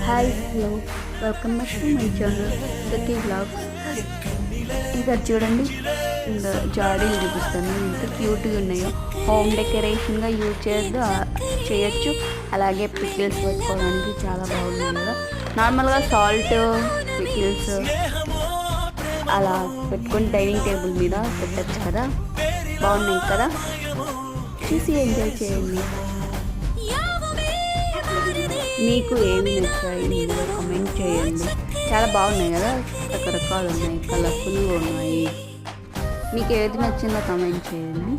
Hi hello welcome back to my channel Sakhi vlogs. ఇక్కడ చూడండి, ఇంకా జాడీలు చూపిస్తాను ఎంత క్యూట్గా ఉన్నాయో. హోమ్ డెకరేషన్గా యూజ్ చేయొచ్చు. అలాగే పికిల్స్ పెట్టుకోవడానికి చాలా బాగున్నాయి కదా. నార్మల్గా సాల్ట్ పికిల్స్ అలా పెట్టుకొని డైనింగ్ టేబుల్ మీద పెట్టచ్చు కదా, బాగున్నాయి కదా. చూసి ఎంజాయ్ చేయండి. మీకు ఏమి నచ్చాయి ఇందులో కమెంట్ చేయండి. చాలా బాగున్నాయి కదా, రకరకాలు ఉన్నాయి, కలర్ఫుల్గా ఉన్నాయి. మీకు ఏది నచ్చిందో కమెంట్ చేయండి.